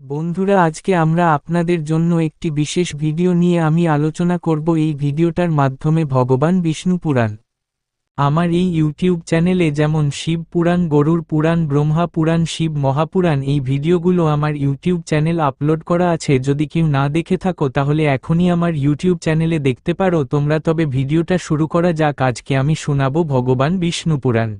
বন্ধুরা, আজকে আমরা আপনাদের জন্য একটি বিশেষ ভিডিও নিয়ে আমি আলোচনা করব। এই ভিডিওটার মাধ্যমে ভগবান বিষ্ণু পুরাণ। আমার এই ইউটিউব চ্যানেলে যেমন শিব পুরাণ, গরুর পুরাণ, ব্রহ্মা পুরাণ, শিব মহাপুরাণ এই ভিডিওগুলো আমার ইউটিউব চ্যানেল আপলোড করা আছে। যদি কেউ না দেখে থাকো তাহলে এখনই আমার ইউটিউব চ্যানেলে দেখতে পারো তোমরা। তবে ভিডিওটা শুরু করা যাক। আজকে আমি শোনাবো ভগবান বিষ্ণু পুরাণ।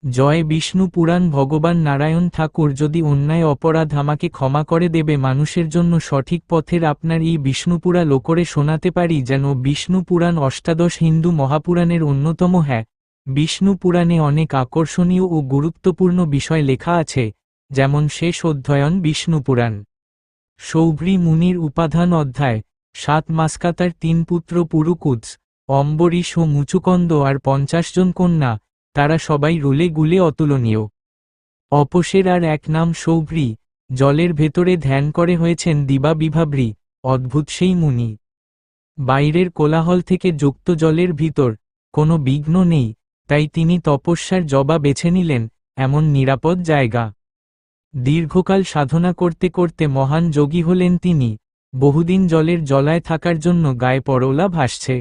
জয় বিষ্ণু পুরাণ। ভগবান নারায়ণ ঠাকুর যদি অন্যায় অপরাধ আমাকে ক্ষমা করে দেবে, মানুষের জন্য সঠিক পথের আপনার এই বিষ্ণুপুরা লোকরে শোনাতে পারি যেন। বিষ্ণু পুরাণ অষ্টাদশ হিন্দু মহাপুরাণের অন্যতম। হ্যাঁ, বিষ্ণু পুরাণে অনেক আকর্ষণীয় ও গুরুত্বপূর্ণ বিষয় লেখা আছে, যেমন শেষ অধ্যয়ন বিষ্ণু পুরাণ। সৌভ্রী মুনির উপাধান অধ্যায়। 7 মাসকাতার 3 পুত্র পুরুকুৎস, অম্বরীশ ও মুচুকন্দ আর 50 জন কন্যা, তারা সবাই রুলে গুলে অতুলনীয়। অপসের আর এক নাম সৌভ্রী, জলের ভেতরে ধ্যান করে হয়েছেন দিবা বিভাব্রী, অদ্ভুত সেই মুনি। বাইরের কোলাহল থেকে যুক্ত জলের ভিতর কোনো বিঘ্ন নেই, তাই তিনি তপস্যার জবা বেছে নিলেন, এমন নিরাপদ জায়গা। দীর্ঘকাল সাধনা করতে করতে মহান যোগী হলেন তিনি। বহুদিন জলের জলায় থাকার জন্য গায়ে পরোলা ভাসছে।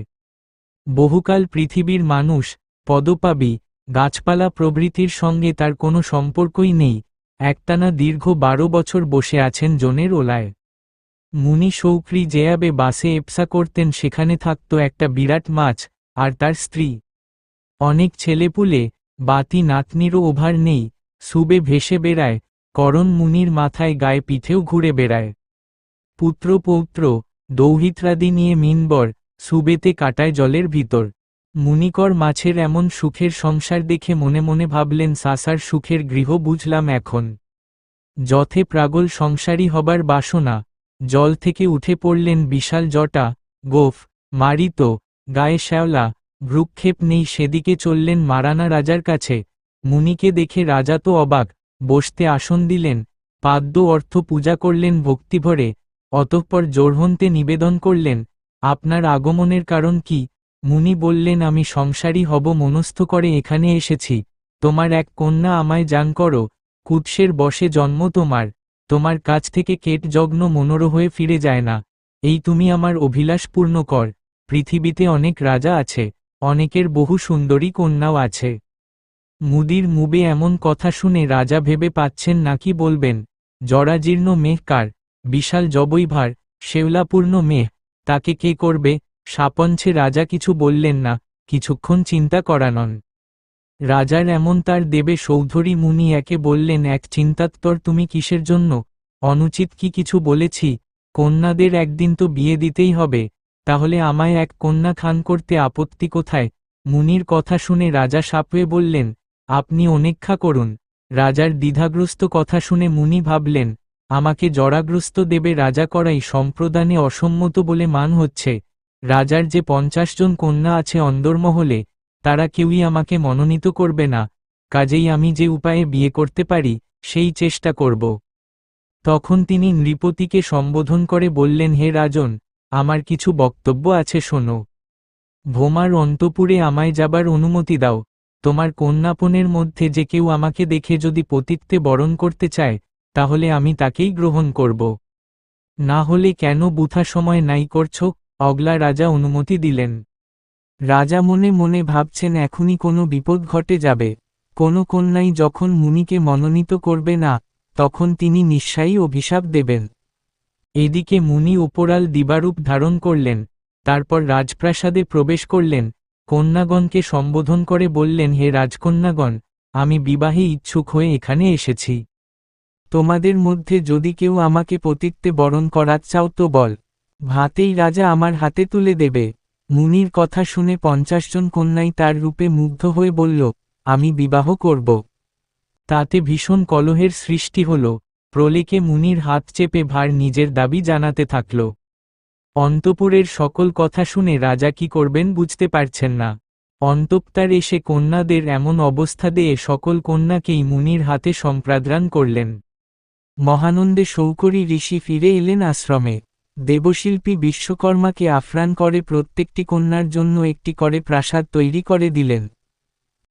বহুকাল পৃথিবীর মানুষ, পদপাবী, গাছপালা প্রভৃতির সঙ্গে তার কোনো সম্পর্কই নেই। একটানা দীর্ঘ 12 বছর বসে আছেন জনের ওলায়। মুনি সৌক্রী যেয়াবে বাসে এপসা করতেন, সেখানে থাকত একটা বিরাট মাছ আর তার স্ত্রী। অনেক ছেলেপুলে, বাতি নাতনিরও ওভার নেই, সুবে ভেসে বেড়ায়। করণ মুনির মাথায় গায়ে পিঠেও ঘুরে বেড়ায়। পুত্র পৌত্র দৌহিত্রাদি নিয়ে মিনবর সুবেতে কাটায় জলের ভিতর। মুনিকর মাছের এমন সুখের সংসার দেখে মনে মনে ভাবলেন, সাসার সুখের গৃহ বুঝলাম এখন। যথে প্রাগল সংসারী হবার বাসনা। জল থেকে উঠে পড়লেন বিশাল জটা, গোফ, মারিত, গায়ে শ্যাওলা, ভ্রুক্ষেপ নেই। সেদিকে চললেন মারানা রাজার কাছে। মুনিকে দেখে রাজা তো অবাক, বসতে আসন দিলেন, পাদ্য অর্থ পূজা করলেন ভক্তিভরে। অতঃপর জোড়হন্তে নিবেদন করলেন, আপনার আগমনের কারণ কি? মুনি বললেন, আমি সংসারী হব মনস্থ করে এখানে এসেছি। তোমার এক কন্যা আমায় জান করো, কুৎসের বশে জন্ম তোমার। তোমার কাছ থেকে কেট যজ্ঞ মনোরহ হয়ে ফিরে যায় না, এই তুমি আমার অভিলাষ পূর্ণ কর। পৃথিবীতে অনেক রাজা আছে, অনেকের বহু সুন্দরী কন্যাও আছে। মুদির মুবে এমন কথা শুনে রাজা ভেবে পাচ্ছেন না কি বলবেন। জরাজীর্ণ মেঘ কার? বিশাল জবৈভার, শেওলাপূর্ণ মেঘ, তাকে কে করবে? সাপঞ্ছে রাজা কিছু বললেন না, কিছুক্ষণ চিন্তা করানন। রাজার এমন তার দেবে সৌধরী মুনি একে বললেন, এক চিন্তাত্তর তুমি কিসের জন্য? অনুচিত কি কিছু বলেছি? কন্যাদের একদিন তো বিয়ে দিতেই হবে, তাহলে আমায় এক কন্যা খান করতে আপত্তি কোথায়? মুনির কথা শুনে রাজা সাপয়ে বললেন, আপনি অনেক্ষা করুন। রাজার দ্বিধাগ্রস্ত কথা শুনে মুনি ভাবলেন, আমাকে জরাগ্রস্ত দেবে রাজা করাই সম্প্রদানে অসম্মত বলে মান হচ্ছে। রাজার যে 50 জন কন্যা আছে অন্দরমহলে, তারা কেউই আমাকে মনোনীত করবে না। কাজেই আমি যে উপায়ে বিয়ে করতে পারি সেই চেষ্টা করব। তখন তিনি নৃপতিকে সম্বোধন করে বললেন, হে রাজন, আমার কিছু বক্তব্য আছে শোনো। ভোমার অন্তপুরে আমায় যাবার অনুমতি দাও। তোমার কন্যাপনের মধ্যে যে কেউ আমাকে দেখে যদি পতিত্বে বরণ করতে চায়, তাহলে আমি তাকেই গ্রহণ করব। না হলে কেন বুথা সময় নাই করছ? অগলা রাজা অনুমতি দিলেন। রাজা মনে মনে ভাবছেন, এখনই কোনো বিপদ ঘটে যাবে। কোনো কন্যাই যখন মুনিকে মনোনীত করবে না, তখন তিনি নিশ্চয়ই অভিশাপ দেবেন। এদিকে মুনি উপরাল দিবারূপ ধারণ করলেন, তারপর রাজপ্রাসাদে প্রবেশ করলেন। কন্যাগণকে সম্বোধন করে বললেন, হে রাজকন্যাগণ, আমি বিবাহে ইচ্ছুক হয়ে এখানে এসেছি। তোমাদের মধ্যে যদি কেউ আমাকে পতিত্বে বরণ করাত চাও তো বল, ভাতেই রাজা আমার হাতে তুলে দেবে। মুনির কথা শুনে 50 জন কন্যাই তার রূপে মুগ্ধ হয়ে বলল, আমি বিবাহ করব। তাতে ভীষণ কলহের সৃষ্টি হল। প্রলেকে মুনির হাত চেপে ভার নিজের দাবি জানাতে থাকল। অন্তপুরের সকল কথা শুনে রাজা কি করবেন বুঝতে পারছেন না। অন্তপ্তার এসে কন্যাদের এমন অবস্থা দিয়ে সকল কন্যাকেই মুনির হাতে সম্প্রাদান করলেন। মহানন্দে শৌকরী ঋষি ফিরে এলেন আশ্রমে। দেবশিল্পী বিশ্বকর্মাকে আফ্রান করে প্রত্যেকটি কন্যার জন্য একটি করে প্রাসাদ তৈরি করে দিলেন।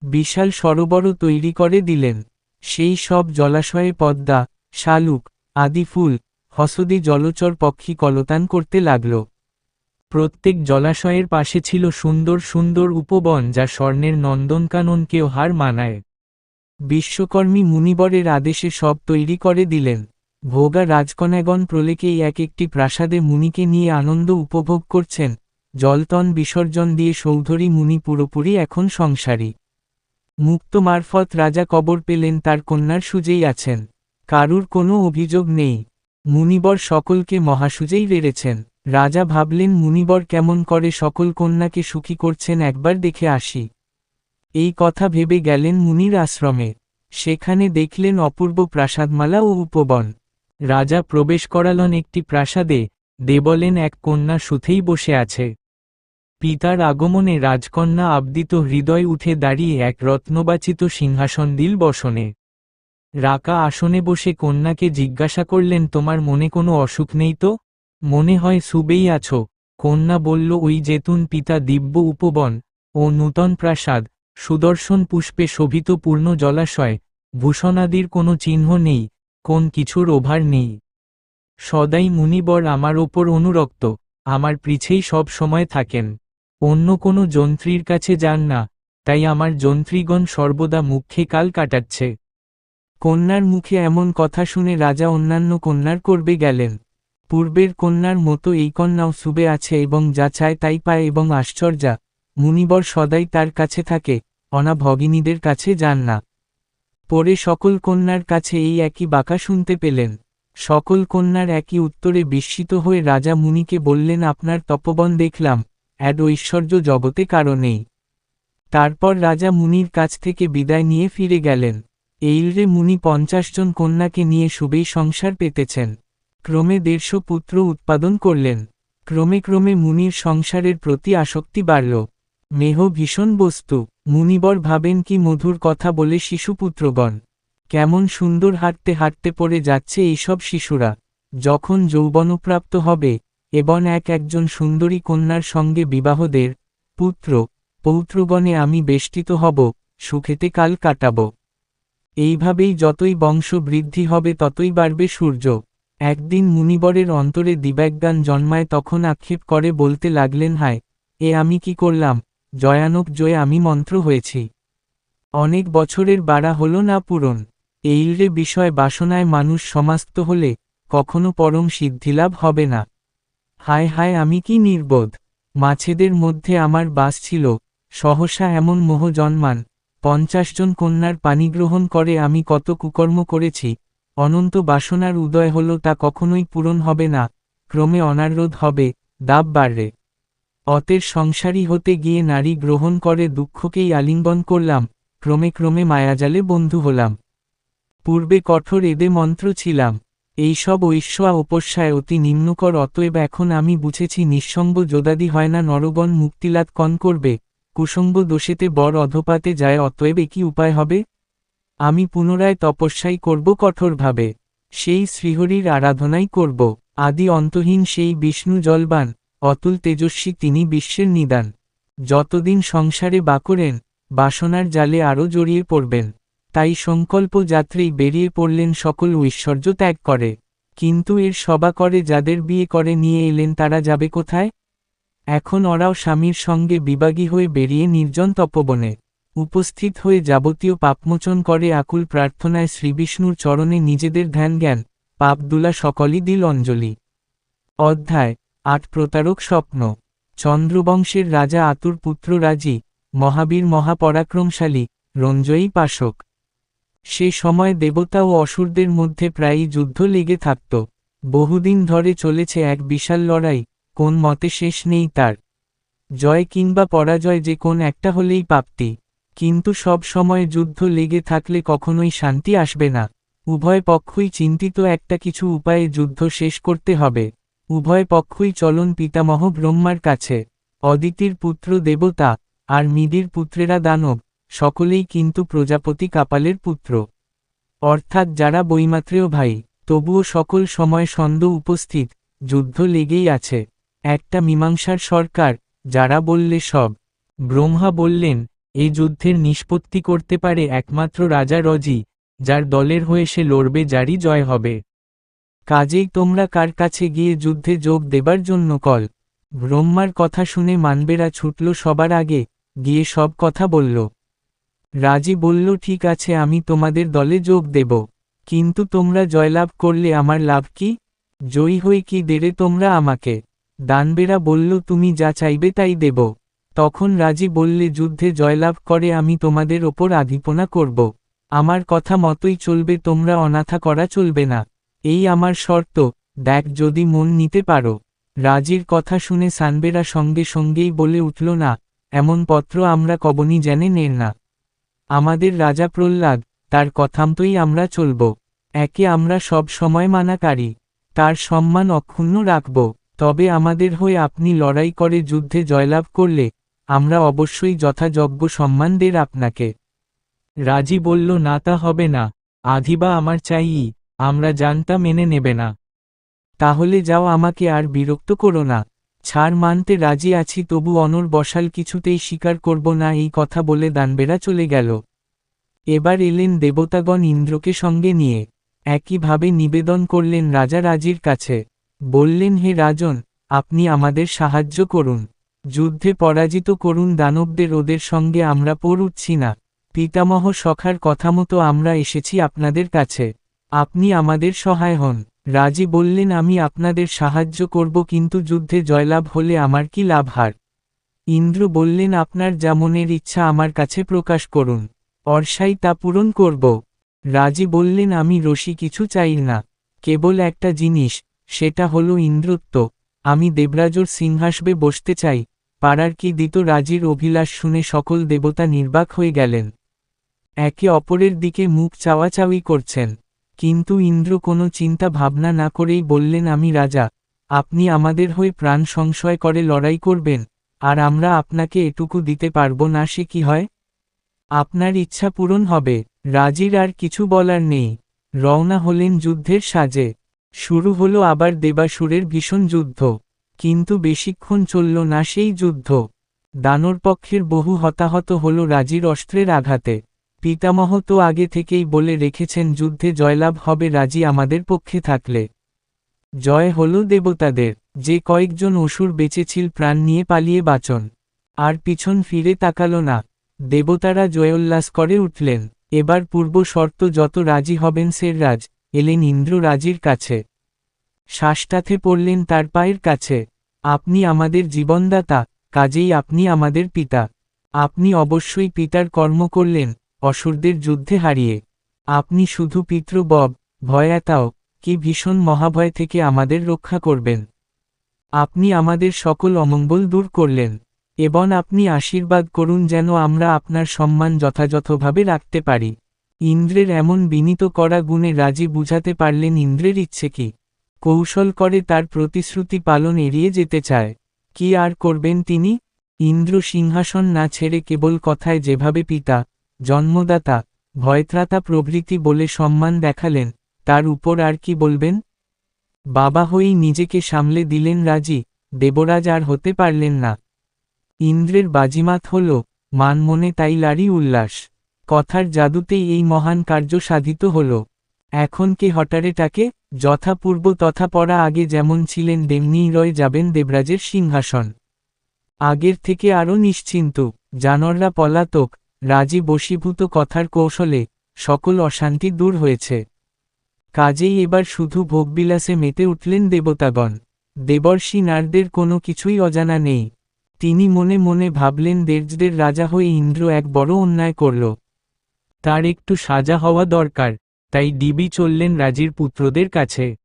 বিশাল সরোবরও তৈরি করে দিলেন। সেই সব জলাশয়ে পদ্মা, শালুক আদি ফুল, হসদি জলচর পক্ষী কলতান করতে লাগল। প্রত্যেক জলাশয়ের পাশে ছিল সুন্দর সুন্দর উপবন, যা স্বর্ণের নন্দনকাননকেও হার মানায়। বিশ্বকর্মী মুনিবরের আদেশে সব তৈরি করে দিলেন। ভোগা রাজকন্যাগণ প্রলেকেই এক একটি প্রাসাদে মুনিকে নিয়ে আনন্দ উপভোগ করছেন। জলতন বিসর্জন দিয়ে সৌধরী মুনি পুরোপুরি এখন সংসারী। মুক্ত মারফত রাজা কবর পেলেন তার কন্যার সুজেই আছেন। কারুর কোনো অভিযোগ নেই। মুনিবর সকলকে মহাসুজেই রেড়েছেন। রাজা ভাবলেন মুনিবর কেমন করে সকল কন্যাকে সুখী করছেন, একবার দেখে আসি। এই কথা ভেবে গেলেন মুনির আশ্রমে। সেখানে দেখলেন অপূর্ব প্রাসাদমালা ও উপবন। রাজা প্রবেশ করালেন একটি প্রাসাদে। দেবলেন এক কন্যা সুথেই বসে আছে। পিতার আগমনে রাজকন্যা আবদিত হৃদয় উঠে দাঁড়িয়ে এক রত্নবাচিত সিংহাসন দিল বসনে। রাকা আসনে বসে কন্যাকে জিজ্ঞাসা করলেন, তোমার মনে কোনো অসুখ নেই তো? মনে হয় শুবেই আছো। কন্যা বলল, ওই জেতুন পিতা দিব্য উপবন ও নূতন প্রাসাদ, সুদর্শন পুষ্পে শোভিত পূর্ণ জলাশয়, ভূষণাদির কোনো চিহ্ন নেই, কোন কিছুর অভার নেই। সদাই মুনিবর আমার ওপর অনুরক্ত, আমার পিছেই সব সময় থাকেন। অন্য কোনো যন্ত্রীর কাছে যান না, তাই আমার যন্ত্রীগণ সর্বদা মুখে কাল কাটাচ্ছে। কন্যার মুখে এমন কথা শুনে রাজা অন্যান্য কন্যার করবে গেলেন। পূর্বের কন্যার মতো এই কন্যাও শুবে আছে এবং যা চায় তাই পায় এবং আশ্চর্যা, মুনিবর সদাই তার কাছে থাকে, অনা ভগিনীদের কাছে যান না। পরে সকল কন্যার কাছে এই একই বাঁকা শুনতে পেলেন। সকল কন্যার একই উত্তরে বিস্মিত হয়ে রাজা মুনিকে বললেন, আপনার তপবন দেখলাম, এড ঐশ্বর্য জগতে কারো নেই। তারপর রাজা মুনির কাছ থেকে বিদায় নিয়ে ফিরে গেলেন। এইলরে মুনি 50 জন কন্যাকে নিয়ে শুবেই সংসার পেতেছেন। ক্রমে 150 পুত্র উৎপাদন করলেন। ক্রমে ক্রমে মুনির সংসারের প্রতি আসক্তি বাড়ল। মেহ ভীষণ বস্তু। মুনিবর ভাবেন কি মধুর কথা বলে শিশুপুত্রগণ। কেমন সুন্দর হাঁটতে হাঁটতে পড়ে যাচ্ছে এইসব শিশুরা। যখন যৌবনপ্রাপ্ত হবে এবং একজন সুন্দরী কন্যার সঙ্গে বিবাহদের পুত্র পৌত্রগণে আমি বেষ্টিত হব, সুখেতে কাল কাটাব। এইভাবেই যতই বংশ বৃদ্ধি হবে ততই বাড়বে সূর্য। একদিন মুনিবরের অন্তরে দিব্যজ্ঞান জন্মায়, তখন আক্ষেপ করে বলতে লাগলেন, হায়, এ আমি কি করলাম? জয়ানক জয়ে আমি মন্ত্র হয়েছি। অনেক বছরের বাড়া হলো না পূরণ। এইলরে বিষয় বাসনায় মানুষ সমাস্ত হলে কখনো পরম সিদ্ধিলাভ হবে না। হায় হায়, আমি কি নির্বোধ! মাছেদের মধ্যে আমার বাস ছিল, সহসা এমন মোহ জন্মান। 50 জন কন্যার পানি গ্রহণ করে আমি কত কুকর্ম করেছি। অনন্ত বাসনার উদয় হল, তা কখনোই পূরণ হবে না, ক্রমে অনারোধ হবে, দাব বাড়বে। অতের সংসারী হতে গিয়ে নারী গ্রহণ করে দুঃখকেই আলিঙ্গন করলাম, ক্রমে ক্রমে মায়াজালে বন্ধু হলাম। পূর্বে কঠোর এদে মন্ত্র ছিলাম, এইসব ঐশ্বা উপস্যায় অতি নিম্নকর, অতএব এখন আমি বুঝেছি নিঃসঙ্গ যোদাদি হয় না, নরগণ মুক্তিলাভ কন করবে, কুসঙ্গ দোষেতে বর অধপাতে যায়, অতএব কি উপায় হবে? আমি পুনরায় তপস্যাই করব কঠোরভাবে, সেই শ্রীহরির আরাধনাই করব। আদি অন্তহীন সেই বিষ্ণু জলবান, অতুল তেজস্বী তিনি বিশ্বের নিদান। যতদিন সংসারে বাকরেন, বাসনার জালে আরও জড়িয়ে পড়বেন। তাই সংকল্প যাত্রেই বেরিয়ে পড়লেন সকল ঐশ্বর্য ত্যাগ করে। কিন্তু এর সবা করে যাদের বিয়ে করে নিয়ে এলেন, তারা যাবে কোথায়? এখন ওরাও স্বামীর সঙ্গে বিবাগী হয়ে বেরিয়ে নির্জন তপবনে উপস্থিত হয়ে যাবতীয় পাপমোচন করে আকুল প্রার্থনায় শ্রীবিষ্ণুর চরণে নিজেদের ধ্যান জ্ঞান পাপদুলা সকলই দিল অঞ্জলি। অধ্যায় 8 প্রতারক স্বপ্ন। চন্দ্রবংশের রাজা আতুর পুত্র রাজি, মহাবীর মহাপরাক্রমশালী, রঞ্জয়ী পাশক। সে সময় দেবতা ও অসুরদের মধ্যে প্রায়ই যুদ্ধ লেগে থাকত। বহুদিন ধরে চলেছে এক বিশাল লড়াই, কোন মতে শেষ নেই তার। জয় কিংবা পরাজয় যে কোন একটা হলেই প্রাপ্তি। কিন্তু সব সময় যুদ্ধ লেগে থাকলে কখনোই শান্তি আসবে না। উভয় পক্ষই চিন্তিত একটা কিছু উপায়ে যুদ্ধ শেষ করতে হবে। উভয় পক্ষই চলন পিতামহ ব্রহ্মার কাছে। অদিতির পুত্র দেবতা, আর মিদির পুত্রেরা দানব, সকলেই কিন্তু প্রজাপতি কাপালের পুত্র, অর্থাৎ যারা বৈমাত্রেয় ভাই। তবুও সকল সময় সন্দেহ উপস্থিত, যুদ্ধ লেগেই আছে। একটা মীমাংসার সরকার, যারা বললে সব। ব্রহ্মা বললেন, এই যুদ্ধের নিষ্পত্তি করতে পারে একমাত্র রাজা রজি, যার দলের হয়ে সে লড়বে, যারই জয় হবে। কাজেই তোমরা কার কাছে গিয়ে যুদ্ধে যোগ দেবার জন্য কল। ব্রহ্মার কথা শুনে মানবেরা ছুটল সবার আগে, গিয়ে সব কথা বলল। রাজি বলল, ঠিক আছে, আমি তোমাদের দলে যোগ দেব। কিন্তু তোমরা জয়লাভ করলে আমার লাভ কি? জয়ী হয়ে কি দেবে তোমরা আমাকে? দানবেরা বলল, তুমি যা চাইবে তাই দেব। তখন রাজি বললে, যুদ্ধে জয়লাভ করে আমি তোমাদের ওপর আধিপনা করব। আমার কথা মতোই চলবে, তোমরা অনাথা করা চলবে না। এই আমার শর্ত, দেখ যদি মন নিতে পারো। রাজির কথা শুনে সানবেরা সঙ্গে সঙ্গেই বলে উঠল, না, এমন পত্র আমরা কবনি জেনে নেন না। আমাদের রাজা প্রহ্লাদ, তার কথামতোই আমরা চলব। একে আমরা সব সময় মানাকারী, তার সম্মান অক্ষুণ্ণ রাখব। তবে আমাদের হয়ে আপনি লড়াই করে যুদ্ধে জয়লাভ করলে আমরা অবশ্যই যথাযোগ্য সম্মান দের আপনাকে। রাজি বলল, না, তা হবে না। আধিবা আমার চাইই, আমরা জানতা মেনে নেবে না। তাহলে যাও, আমাকে আর বিরক্ত করো না। ছাড় মানতে রাজি আছি, তবু অনর বসাল কিছুতেই স্বীকার করব না। এই কথা বলে দানবেরা চলে গেল। এবার এলেন দেবতাগণ ইন্দ্রকে সঙ্গে নিয়ে। একইভাবে নিবেদন করলেন রাজা রাজির কাছে। বললেন, হে রাজন, আপনি আমাদের সাহায্য করুন। যুদ্ধে পরাজিত করুন দানবদের, ওদের সঙ্গে আমরা পর উঠছি না। পিতামহ সখার কথামতো আমরা এসেছি আপনাদের কাছে। আপনি আমাদের সহায় হন। রাজি বললেন, আমি আপনাদের সাহায্য করব, কিন্তু যুদ্ধে জয়লাভ হলে আমার কি লাভ হার? ইন্দ্র বললেন, আপনার যা মনের ইচ্ছা আমার কাছে প্রকাশ করুন, অর্ষাই তা পূরণ করব। রাজি বললেন, আমি রশি কিছু চাই না, কেবল একটা জিনিস, সেটা হলো ইন্দ্রত্ব। আমি দেবরাজর সিংহাসনে বসতে চাই। পারার কি দিত? রাজির অভিলাষ শুনে সকল দেবতা নির্বাক হয়ে গেলেন। একে অপরের দিকে মুখ চাওয়াচাওয়ি করছেন। কিন্তু ইন্দ্র কোনো চিন্তা ভাবনা না করেই বললেন, আমি রাজা, আপনি আমাদের হয়ে প্রাণ সংশয় করে লড়াই করবেন, আর আমরা আপনাকে এটুকু দিতে পারব না, সে কি হয়? আপনার ইচ্ছা পূরণ হবে। রাজির আর কিছু বলার নেই। রওনা হলেন যুদ্ধের সাজে। শুরু হলো আবার দেবাসুরের ভীষণ যুদ্ধ। কিন্তু বেশিক্ষণ চলল না সেই যুদ্ধ। দানর পক্ষের বহু হতাহত হল রাজির অস্ত্রের আঘাতে। পিতামহ তো আগে থেকেই বলে রেখেছেন যুদ্ধে জয়লাভ হবে রাজি আমাদের পক্ষে থাকলে। জয় হল দেবতাদের। যে কয়েকজন অসুর বেঁচেছিল প্রাণ নিয়ে পালিয়ে বাঁচন, আর পিছন ফিরে তাকাল না। দেবতারা জয়োল্লাস করে উঠলেন। এবার পূর্ব শর্ত, যত রাজি হবেন সেররাজ এলেন ইন্দ্র রাজির কাছে। সাষ্টাতে পড়লেন তার পায়ের কাছে। আপনি আমাদের জীবনদাতা, কাজেই আপনি আমাদের পিতা। আপনি অবশ্যই পিতার কর্ম করলেন অসুরদের যুদ্ধে হারিয়ে। আপনি শুধু পিতৃবব ভয়াতাও কি ভীষণ মহাভয় থেকে আমাদের রক্ষা করবেন। আপনি আমাদের সকল অমঙ্গল দূর করলেন, এবং আপনি আশীর্বাদ করুন যেন আমরা আপনার সম্মান যথাযথভাবে রাখতে পারি। ইন্দ্রের এমন বিনীত করা গুণে রাজি বুঝাতে পারলেন ইন্দ্রের ইচ্ছে কি। কৌশল করে তার প্রতিশ্রুতি পালন এড়িয়ে যেতে চায়। কি আর করবেন তিনি? ইন্দ্র সিংহাসন না ছেড়ে কেবল কথায় যেভাবে পিতা, জন্মদাতা, ভয়ত্রাতা প্রভৃতি বলে সম্মান দেখালেন, তার উপর আর কি বলবেন? বাবা হয়েই নিজেকে সামলে দিলেন রাজি। দেবরাজ আর হতে পারলেন না। ইন্দ্রের বাজিমাত হল, মান মনে তাই লারি উল্লাস। কথার জাদুতেই এই মহান কার্য সাধিত হল। এখন কে হটারে তাকে? যথাপূর্ব তথা পরা আগে যেমন ছিলেন তেমনিই রয়ে যাবেন দেবরাজের সিংহাসন। আগের থেকে আরও নিশ্চিন্ত। জানোয়াররা পলাতক। রাজি বশীভূত কথার কৌশলে সকল অশান্তি দূর হয়েছে। কাজেই এবার শুধু ভোগবিলাসে মেতে উঠলেন দেবতাগণ। দেবর্ষি নারদের কোনো কিছুই অজানা নেই। তিনি মনে মনে ভাবলেন, দেবদের রাজা হয়ে ইন্দ্র এক বড় অন্যায় করল। তার একটু সাজা হওয়া দরকার। তাই দিবি চললেন রাজির পুত্রদের কাছে।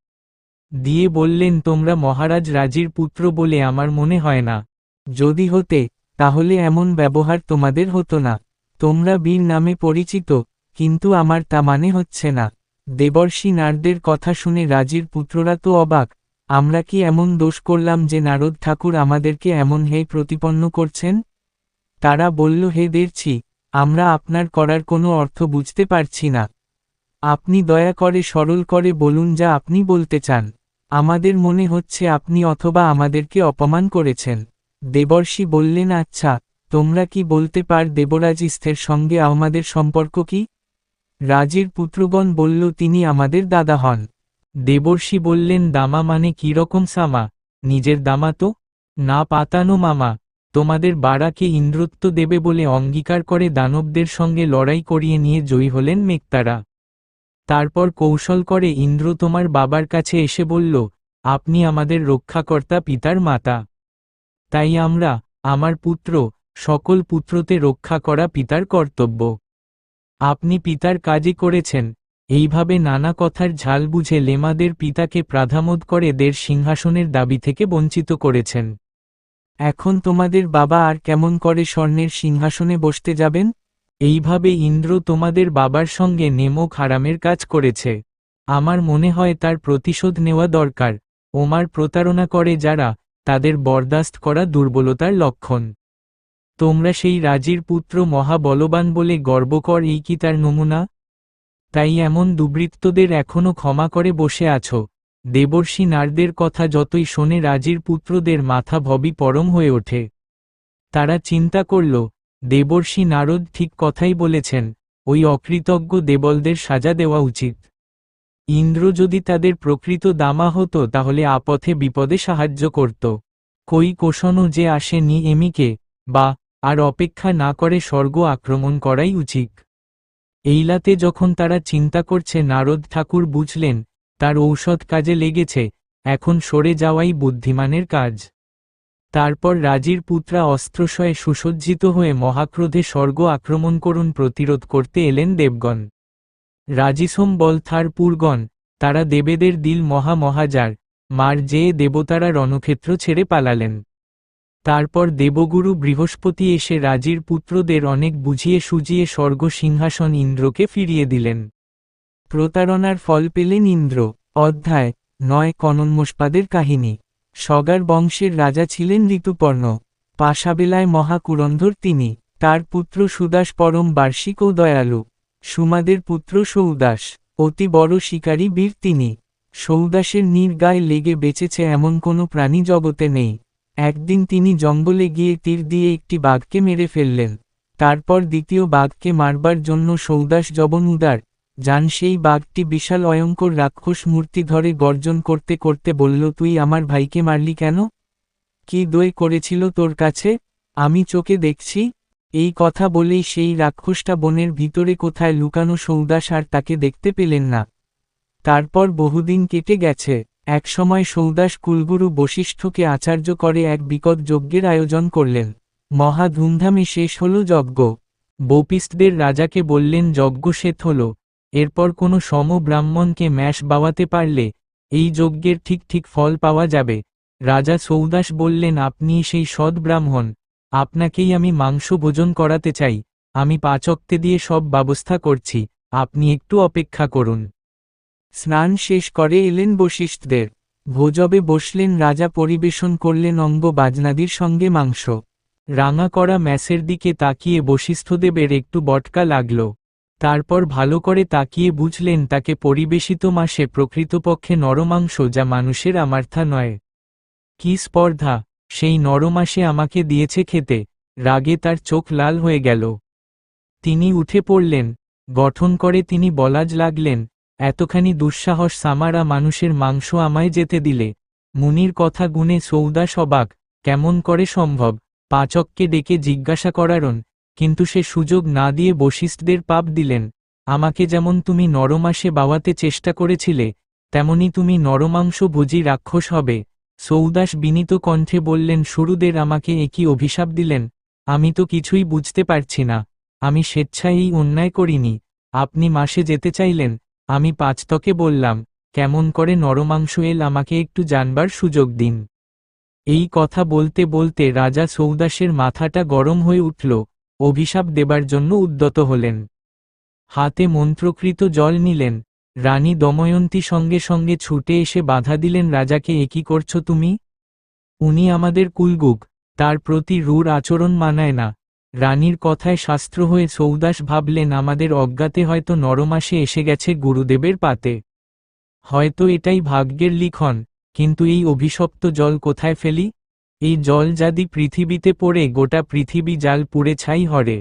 দিয়ে বললেন, তোমরা মহারাজ রাজির পুত্র বলে আমার মনে হয় না। যদি হতে, তাহলে এমন ব্যবহার তোমাদের হতো না। তোমরা বীর নামে পরিচিত, কিন্তু আমার তা মানে হচ্ছে না। দেবর্ষি নারদের কথা শুনে রাজির পুত্ররা তো অবাক। আমরা কি এমন দোষ করলাম যে নারদ ঠাকুর আমাদেরকে এমন হেয় প্রতিপন্ন করছেন? তারা বলল, হে দেবর্ষি, আমরা আপনার করার কোনো অর্থ বুঝতে পারছি না। আপনি দয়া করে সরল করে বলুন যা আপনি বলতে চান। আমাদের মনে হচ্ছে আপনি অথবা আমাদেরকে অপমান করেছেন। দেবর্ষি বললেন, আচ্ছা, তোমরা কি বলতে পার দেবরাজ ইস্থের সঙ্গে আমাদের সম্পর্ক কি? রাজির পুত্রগণ বলল, তিনি আমাদের দাদা হন। দেবর্ষি বললেন, দামা মানে কিরকম সামা? নিজের দামা তো না পাতানো মামা। তোমাদের বাড়াকে ইন্দ্রত্ব দেবে বলে অঙ্গীকার করে দানবদের সঙ্গে লড়াই করিয়ে নিয়ে জয়ী হলেন মেক্তারা। তারপর কৌশল করে ইন্দ্র তোমার বাবার কাছে এসে বলল, আপনি আমাদের রক্ষাকর্তা, পিতার মাতা। তাই আমরা, আমার পুত্র, সকল পুত্রতে রক্ষা করা পিতার কর্তব্য। আপনি পিতার কাজই করেছেন। এইভাবে নানা কথার ঝাল বুঝে লেমাদের পিতাকে প্রাধামোদ করে দের সিংহাসনের দাবি থেকে বঞ্চিত করেছেন। এখন তোমাদের বাবা আর কেমন করে স্বর্ণের সিংহাসনে বসতে যাবেন? এইভাবে ইন্দ্র তোমাদের বাবার সঙ্গে নেমক হারামের কাজ করেছে। আমার মনে হয় তার প্রতিশোধ নেওয়া দরকার। ওমার প্রতারণা করে যারা, তাদের বরদাস্ত করা দুর্বলতার লক্ষণ। তোমরা সেই রাজির পুত্র মহাবলবান বলে গর্ব কর, এই কি তার নমুনা? তাই এমন দুর্বৃত্তদের এখনো ক্ষমা করে বসে আছো? দেবর্ষি নারদের কথা যতই শোনে রাজির পুত্রদের মাথা ভবি পরম হয়ে ওঠে। তারা চিন্তা করল, দেবর্ষি নারদ ঠিক কথাই বলেছেন, ওই অকৃতজ্ঞ দেবলদের সাজা দেওয়া উচিত। ইন্দ্র যদি তাদের প্রকৃত দামা হতো তাহলে আপথে বিপদে সাহায্য করত। কই কোশনও যে আসেনি এমিকে, বা আর অপেক্ষা না করে স্বর্গ আক্রমণ করাই উচিত। এইলাতে যখন তারা চিন্তা করছে নারদ ঠাকুর বুঝলেন, তার ঔষধ কাজে লেগেছে, এখন সরে যাওয়াই বুদ্ধিমানের কাজ। তারপর রাজির পুত্রা অস্ত্রশয়ে সুসজ্জিত হয়ে মহাক্রোধে স্বর্গ আক্রমণ করুন প্রতিরোধ করতে এলেন দেবগণ। রাজিসোম বল থার পুরগণ, তারা দেবেদের দিল মহামহাজার, মার যেয়ে দেবতারা রণক্ষেত্র ছেড়ে পালালেন। তারপর দেবগুরু বৃহস্পতি এসে রাজির পুত্রদের অনেক বুঝিয়ে সুজিয়ে স্বর্গ সিংহাসন ইন্দ্রকে ফিরিয়ে দিলেন। প্রতারণার ফল পেলেন ইন্দ্র। অধ্যায় 9 কনন্মোষ্পাদের কাহিনী। সগার বংশের রাজা ছিলেন ঋতুপর্ণ। পাশাবেলায় মহাকুরন্ধর তিনি। তার পুত্র সুদাস পরম বার্ষিক ও দয়ালু। সুমাদের পুত্র সৌদাস অতি বড় শিকারী বীর তিনি। সৌদাসের গায়ে লেগে বেঁচেছে এমন কোনো প্রাণী জগতে নেই। একদিন তিনি জঙ্গলে গিয়ে তীর দিয়ে একটি বাঘকে মেরে ফেললেন। তারপর দ্বিতীয় বাঘকে মারবার জন্য সৌদাস যবন উদার যান সেই বাঘটি বিশাল অয়ঙ্কর রাক্ষস মূর্তি ধরে গর্জন করতে করতে বলল, তুই আমার ভাইকে মারলি কেন? কি দোয় করেছিল তোর কাছে? আমি চোখে দেখছি। এই কথা বলেই সেই রাক্ষসটা বনের ভিতরে কোথায় লুকানো সৌদাস আর তাকে দেখতে পেলেন না। তারপর বহুদিন কেটে গেছে। একসময় সৌদাস কুলগুরু বশিষ্ঠকে আচার্য করে এক বিকট যজ্ঞের আয়োজন করলেন। মহা ধুমধামে শেষ হল যজ্ঞ। বৌপিস্টদের রাজাকে বললেন, যজ্ঞ শেষ হল, এরপর কোনো সম ব্রাহ্মণকে ম্যাশ বাওয়াতে পারলে এই যজ্ঞের ঠিক ঠিক ফল পাওয়া যাবে। রাজা সৌদাস বললেন, আপনি সেই সৎ ব্রাহ্মণ, আপনাকেই আমি মাংস ভোজন করাতে চাই। আমি পাচকতে দিয়ে সব ব্যবস্থা করছি, আপনি একটু অপেক্ষা করুন। স্নান শেষ করে এলেন বশিষ্ঠদের। ভোজবে বসলেন রাজা, পরিবেশন করলেন অঙ্গ বাজনাদির সঙ্গে মাংস। রাঙা করা ম্যাসের দিকে তাকিয়ে বশিষ্ঠদেবের একটু বটকা লাগল। তারপর ভালো করে তাকিয়ে বুঝলেন তাকে পরিবেশিত মাসে প্রকৃতপক্ষে নরমাংস, যা মানুষের আমার্থা নয়। কি স্পর্ধা! সেই নরমাসে আমাকে দিয়েছে খেতে। রাগে তার চোখ লাল হয়ে গেল। তিনি উঠে পড়লেন। গঠন করে তিনি বলাজ লাগলেন, এতখানি দুঃসাহস সামারা মানুষের মাংস আমায় যেতে দিলে? মুনির কথা গুনে সৌদাস অবাক, কেমন করে সম্ভব? পাচককে ডেকে জিজ্ঞাসা করারন, কিন্তু সে সুযোগ না দিয়ে বশিষ্ঠদের পাপ দিলেন। আমাকে যেমন তুমি নরমাসে বাওয়াতে চেষ্টা করেছিলে, তেমনি তুমি নরমাংস ভোজি রাক্ষস হবে। সৌদাস বিনীত কণ্ঠে বললেন, শুরুদের আমাকে একই অভিশাপ দিলেন? আমি তো কিছুই বুঝতে পারছি না। আমি স্বেচ্ছায় এই অন্যায় করিনি। আপনি মাসে যেতে চাইলেন, আমি পাচতকে বললাম, কেমন করে নরমাংস এল, আমাকে একটু জানবার সুযোগ দিন। এই কথা বলতে বলতে রাজা সৌদাসের মাথাটা গরম হয়ে উঠল, অভিশাপ দেবার জন্য উদ্যত হলেন। হাতে মন্ত্রকৃত জল নিলেন। রানী দময়ন্তী সঙ্গে সঙ্গে ছুটে এসে বাধা দিলেন রাজাকে, একই করছো তুমি? উনি আমাদের কুলগুক, তার প্রতি রূঢ় আচরণ মানায় না। রানীর কথায় শাস্ত্র হয়ে সৌদাস ভাবলেন, আমাদের অজ্ঞাতে হয়তো নরমাসে এসে গেছে গুরুদেবের পাতে। হয়তো এটাই ভাগ্যের লিখন, কিন্তু এই অভিশপ্ত জল কোথায় ফেলি? এই জল যদি পৃথিবীতে পড়ে গোটা পৃথিবী জাল পুড়ে ছাই হরে।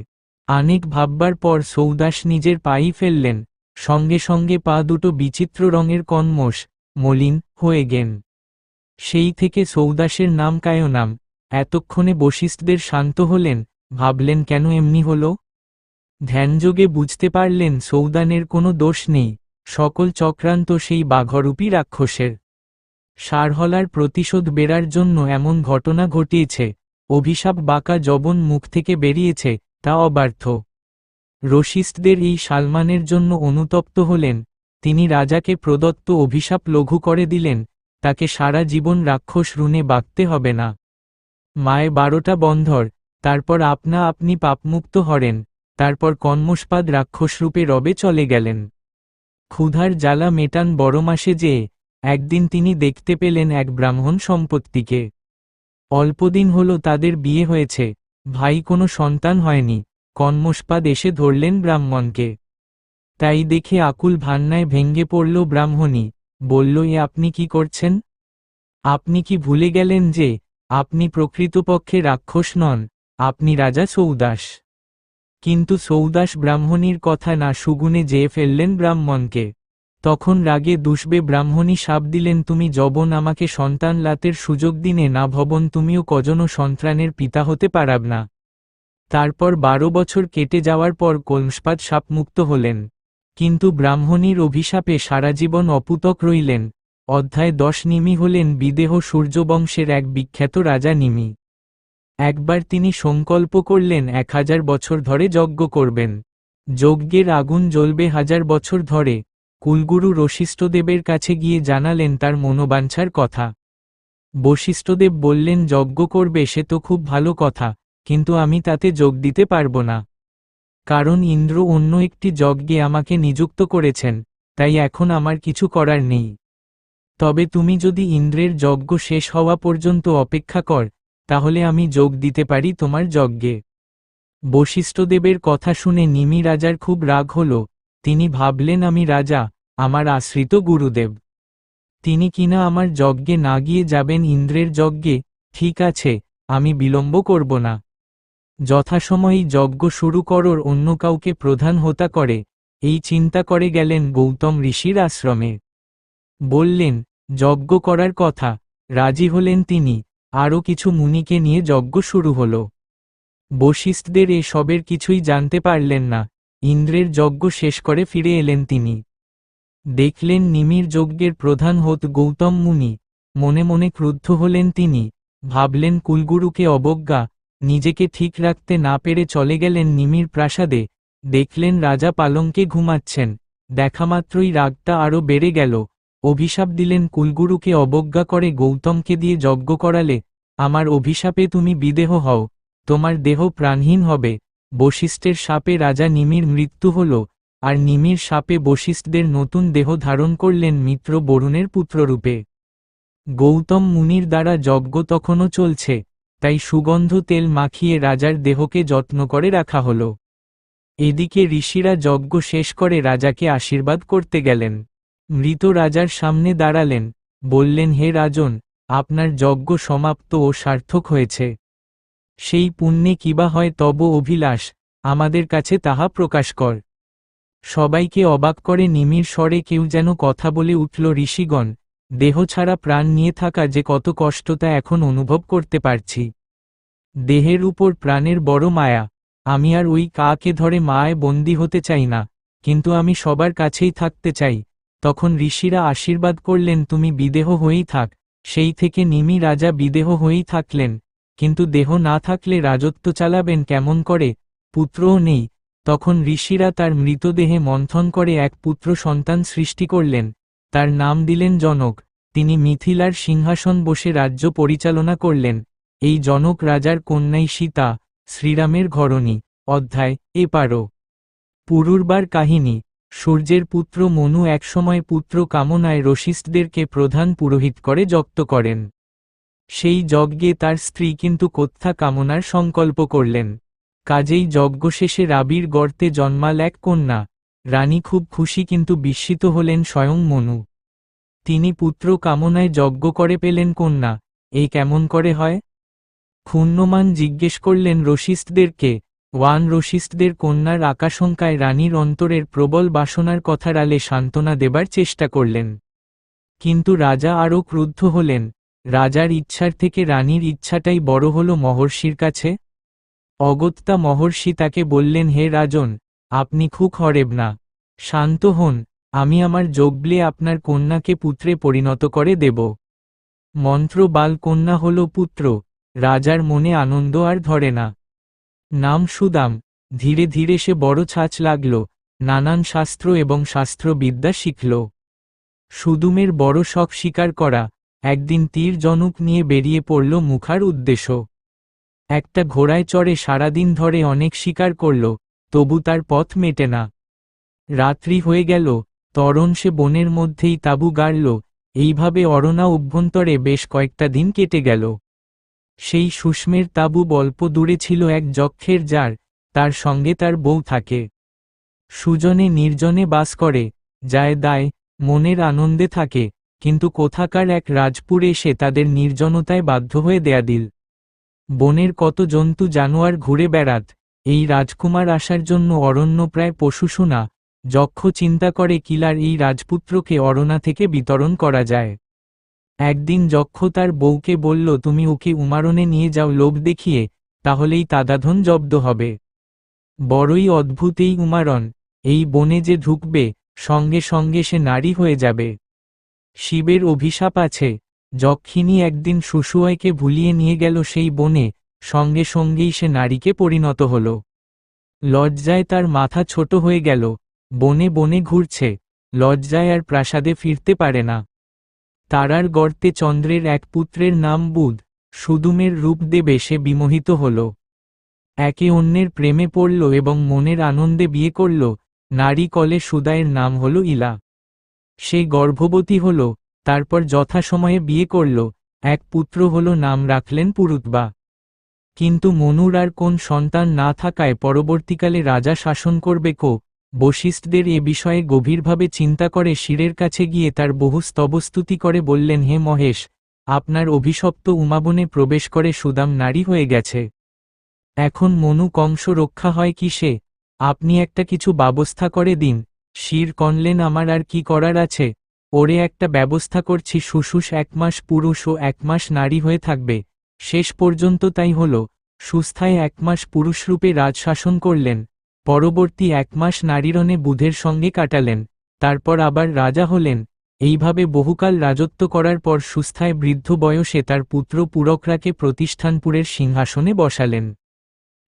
অনেক ভাববার পর সৌদাস নিজের পাই ফেললেন। সঙ্গে সঙ্গে পা দুটো বিচিত্র রঙের কনমোষ, মলিন হয়ে গেন। সেই থেকে সৌদাসের নাম কায়নাম। এতক্ষণে বশিষ্ঠদের শান্ত হলেন, ভাবলেন কেন এমনি হল। ধ্যানযোগে বুঝতে পারলেন সৌদানের কোনো দোষ নেই, সকল চক্রান্ত সেই বাঘরূপী রাক্ষসের। সারহলার প্রতিশোধ বেরার জন্য এমন ঘটনা ঘটিয়েছে, অভিশাপ বাঁকা যবন মুখ থেকে বেরিয়েছে, তা অবার্থ। রশিষ্ঠদের এই সালমানের জন্য অনুতপ্ত হলেন, তিনি রাজাকে প্রদত্ত অভিশাপ লঘু করে দিলেন, তাকে সারা জীবন রাক্ষস রুনে বাঁধতে হবে না। মায়ে 12টা বন্ধর, তারপর আপনা আপনি পাপমুক্ত হরেন, তারপর কন্মস্পাদ রাক্ষসরূপে রবে চলে গেলেন। ক্ষুধার জ্বালা মেটান বড় মাসে যেয়ে একদিন তিনি দেখতে পেলেন এক ব্রাহ্মণ সম্পত্তিকে। অল্পদিন হলো তাদের বিয়ে হয়েছে, ভাই কোনো সন্তান হয়নি। কন্মস্পাদ এসে ধরলেন ব্রাহ্মণকে। তাই দেখে আকুল ভান্নায় ভেঙ্গে পড়ল ব্রাহ্মণী, বলল, এ আপনি কি করছেন? আপনি কি ভুলে গেলেন যে আপনি প্রকৃতপক্ষে রাক্ষস নন, আপনি রাজা সৌদাস? কিন্তু সৌদাস ব্রাহ্মণীর কথা না সুগুনে যেয়ে ফেললেন ব্রাহ্মণকে। তখন রাগে দুষবে ব্রাহ্মণী শাপ দিলেন, তুমি যবন আমাকে সন্তান লাতের সুযোগ দিনে না ভবন তুমিও কজনও সন্তানের পিতা হতে পারাব না। তারপর 12 বছর কেটে যাওয়ার পর কন্মস্পাদ শাপমুক্ত হলেন, কিন্তু ব্রাহ্মণীর অভিশাপে সারাজীবন অপুতক রইলেন। অধ্যায় 10 নিমি হলেন বিদেহ সূর্যবংশের এক বিখ্যাত রাজা নিমি। একবার তিনি সংকল্প করলেন 1000 বছর ধরে যজ্ঞ করবেন। যজ্ঞের আগুন জ্বলবে 1000 বছর ধরে। কুলগুরু বশিষ্ঠদেবের কাছে গিয়ে জানালেন তার মনোবাঞ্ছার কথা। বশিষ্ঠদেব বললেন, যজ্ঞ করবে সে তো খুব ভালো কথা, কিন্তু আমি তাতে যোগ দিতে পারব না। কারণ ইন্দ্র অন্য একটি যজ্ঞে আমাকে নিযুক্ত করেছেন, তাই এখন আমার কিছু করার নেই। তবে তুমি যদি ইন্দ্রের যজ্ঞ শেষ হওয়া পর্যন্ত অপেক্ষা কর, তাহলে আমি যোগ দিতে পারি তোমার যজ্ঞে। বশিষ্ঠদেবের কথা শুনে নিমি রাজার খুব রাগ হল। তিনি ভাবলেন, আমি রাজা, আমার আশ্রিত গুরুদেব, তিনি কিনা আমার যজ্ঞে না গিয়ে যাবেন ইন্দ্রের যজ্ঞে। ঠিক আছে, আমি বিলম্ব করব না। যথাসময়েই যজ্ঞ শুরু করর অন্য কাউকে প্রধান হোতা করে, এই চিন্তা করে গেলেন গৌতম ঋষির আশ্রমে। বললেন, যজ্ঞ করার কথা। রাজি হলেন তিনি। আরও কিছু মুনিকে নিয়ে যজ্ঞ শুরু হল। বশিষ্ঠদের এ সবের কিছুই জানতে পারলেন না। ইন্দ্রের যজ্ঞ শেষ করে ফিরে এলেন তিনি। দেখলেন নিমির যজ্ঞের প্রধান হোত গৌতম মুনি। মনে মনে ক্রুদ্ধ হলেন তিনি, ভাবলেন কুলগুরুকে অবজ্ঞা। নিজেকে ঠিক রাখতে না পেরে চলে গেলেন নিমির প্রাসাদে। দেখলেন রাজা পালঙ্কে ঘুমাচ্ছেন। দেখামাত্রই রাগটা আরও বেড়ে গেল। অভিশাপ দিলেন, কুলগুরুকে অবজ্ঞা করে গৌতমকে দিয়ে যজ্ঞ করালে, আমার অভিশাপে তুমি বিদেহ হও, তোমার দেহ প্রাণহীন হবে। বশিষ্ঠের শাপে রাজা নিমির মৃত্যু হল, আর নিমির শাপে বশিষ্ঠদের নতুন দেহ ধারণ করলেন মিত্র বরুণের পুত্ররূপে। গৌতম মুনির দ্বারা যজ্ঞ তখনও চলছে, তাই সুগন্ধ তেল মাখিয়ে রাজার দেহকে যত্ন করে রাখা হল। এদিকে ঋষিরা যজ্ঞ শেষ করে রাজাকে আশীর্বাদ করতে গেলেন। মৃত রাজার সামনে দাঁড়ালেন, বললেন, হে রাজন, আপনার যজ্ঞ সমাপ্ত ও সার্থক হয়েছে। সেই পুণ্যে কিবা হয় তব অভিলাষ, আমাদের কাছে তাহা প্রকাশ কর। সবাইকে অবাক করে নিমির স্বরে কেউ যেন কথা বলে উঠল, ঋষিগণ, দেহ ছাড়া প্রাণ নিয়ে থাকা যে কত কষ্ট তা এখন অনুভব করতে পারছি। দেহের উপর প্রাণের বড় মায়া। আমি আর ওই কাকে ধরে মায়ায় বন্দী হতে চাই না, কিন্তু আমি সবার কাছেই থাকতে চাই। তখন ঋষিরা আশীর্বাদ করলেন, তুমি বিদেহ হয়েই থাক। সেই থেকে নিমি রাজা বিদেহ হয়েই থাকলেন। কিন্তু দেহ না থাকলে রাজত্ব চালাবেন কেমন করে? পুত্রও নেই। তখন ঋষিরা তার মৃতদেহে মন্থন করে এক পুত্র সন্তান সৃষ্টি করলেন। তার নাম দিলেন জনক। তিনি মিথিলার সিংহাসন বসে রাজ্য পরিচালনা করলেন। এই জনক রাজার কন্যাই সীতা, শ্রীরামের ঘরণী। অধ্যায় এপারো। পুরুরবার কাহিনী। সূর্যের পুত্র মনু একসময় পুত্র কামনায় রশিষ্ঠদেরকে প্রধান পুরোহিত করে যজ্ঞ করেন। সেই যজ্ঞে তার স্ত্রী কিন্তু কন্যা কামনার সংকল্প করলেন। কাজেই যজ্ঞ শেষে রাবির গর্তে জন্মাল এক কন্যা। রানী খুব খুশি, কিন্তু বিস্মিত হলেন স্বয়ং মনু। তিনি পুত্র কামনায় যজ্ঞ করে পেলেন কন্যা, এই কেমন করে হয়? ক্ষুণ্ণমান জিজ্ঞেস করলেন রশিষ্ঠদেরকে। রশিষ্ঠদের কন্যার আকাশঙ্কায় রানীর অন্তরের প্রবল বাসনার কথার আলে সান্ত্বনা দেবার চেষ্টা করলেন। কিন্তু রাজা আরও ক্রুদ্ধ হলেন। রাজার ইচ্ছার থেকে রানীর ইচ্ছাটাই বড় হল মহর্ষির কাছে। অগত্যা মহর্ষি তাকে বললেন, হে রাজন, আপনি খুব হরেব না, শান্ত হন, আমি আমার যজ্ঞে আপনার কন্যাকে পুত্রে পরিণত করে দেব। মন্ত্র বাল কন্যা হল পুত্র। রাজার মনে আনন্দ আর ধরে না। নাম সুদাম। ধীরে ধীরে সে বড় ছাঁচ লাগল, নানান শাস্ত্র এবং শাস্ত্রবিদ্যা শিখল। সুদুমের বড় শখ শিকার করা। একদিন তীর জনুক নিয়ে বেরিয়ে পড়ল মুখার উদ্দেশ্য। একটা ঘোড়ায় চড়ে সারাদিন ধরে অনেক শিকার করল, তবু তার পথ মেটে না। রাত্রি হয়ে গেল, তরণ সে বনের মধ্যেই তাঁবু গাড়ল। এইভাবে অরণ্য অভ্যন্তরে বেশ কয়েকটা দিন কেটে গেল। সেই সুষ্মের তাঁবু অল্প দূরে ছিল এক যক্ষের জার, তার সঙ্গে তার বউ থাকে। সুজনে নির্জনে বাস করে, যায় দায়, মনের আনন্দে থাকে, কিন্তু কোথাকার এক রাজপুর এসে তাদের নির্জনতায় বাধ্য হয়ে দেয়া দিল। বনের কত জন্তু জানোয়ার ঘুরে বেড়াত, এই রাজকুমার আসার জন্য অরণ্য প্রায় পশুসুনা। যক্ষ চিন্তা করে কিলার এই রাজপুত্রকে অরণ্য থেকে বিতরণ করা যায়। একদিন যক্ষ তার বউকে বলল, তুমি ওকে উমারণে নিয়ে যাও লোভ দেখিয়ে, তাহলেই তাদাধন জব্দ হবে। বড়ই অদ্ভুত এই উমারণ, এই বনে যে ঢুকবে, সঙ্গে সঙ্গে সে নারী হয়ে যাবে। শিবের অভিশাপ আছে। যক্ষিণী একদিন সুসুয়কে ভুলিয়ে নিয়ে গেল সেই বনে, সঙ্গে সঙ্গেই সে নারীকে পরিণত হল। লজ্জায় তার মাথা ছোট হয়ে গেল, বনে বনে ঘুরছে, লজ্জায় আর প্রাসাদে ফিরতে পারে না। তারার গর্তে চন্দ্রের এক পুত্রের নাম বুধ। সুদুমের রূপ দেবে সে বিমোহিত হল। একে অন্যের প্রেমে পড়ল এবং মনের আনন্দে বিয়ে করল। নারী কলে সুদায়ের নাম হল ইলা। সে গর্ভবতী হল, তারপর যথাসময়ে বিয়ে করল, এক পুত্র হল, নাম রাখলেন পুরুতবা। কিন্তু মনুর আর কোন সন্তান না থাকায় পরবর্তীকালে রাজা শাসন করবে কো। বশিষ্ঠদের এ বিষয়ে গভীরভাবে চিন্তা করে শিরের কাছে গিয়ে তার বহু স্তবস্তুতি করে বললেন, হে মহেশ, আপনার অভিশপ্ত উমাবনে প্রবেশ করে সুদাম নারী হয়ে গেছে। এখন মনু কংস রক্ষা হয় কি সে? আপনি একটা কিছু ব্যবস্থা করে দিন। শির কনলেন, আমার আর কি করার আছে, ওরে একটা ব্যবস্থা করছি। সুশুষ 1 মাস পুরুষ ও 1 মাস নারী হয়ে থাকবে। শেষ পর্যন্ত তাই হল। সুস্থায় 1 মাস পুরুষরূপে রাজশাসন করলেন, পরবর্তী 1 মাস নারীরণে বুধের সঙ্গে কাটালেন, তারপর আবার রাজা হলেন। এইভাবে বহুকাল রাজত্ব করার পর সুস্থায় বৃদ্ধ বয়সে তার পুত্র পুরকরাকে প্রতিষ্ঠানপুরের সিংহাসনে বসালেন।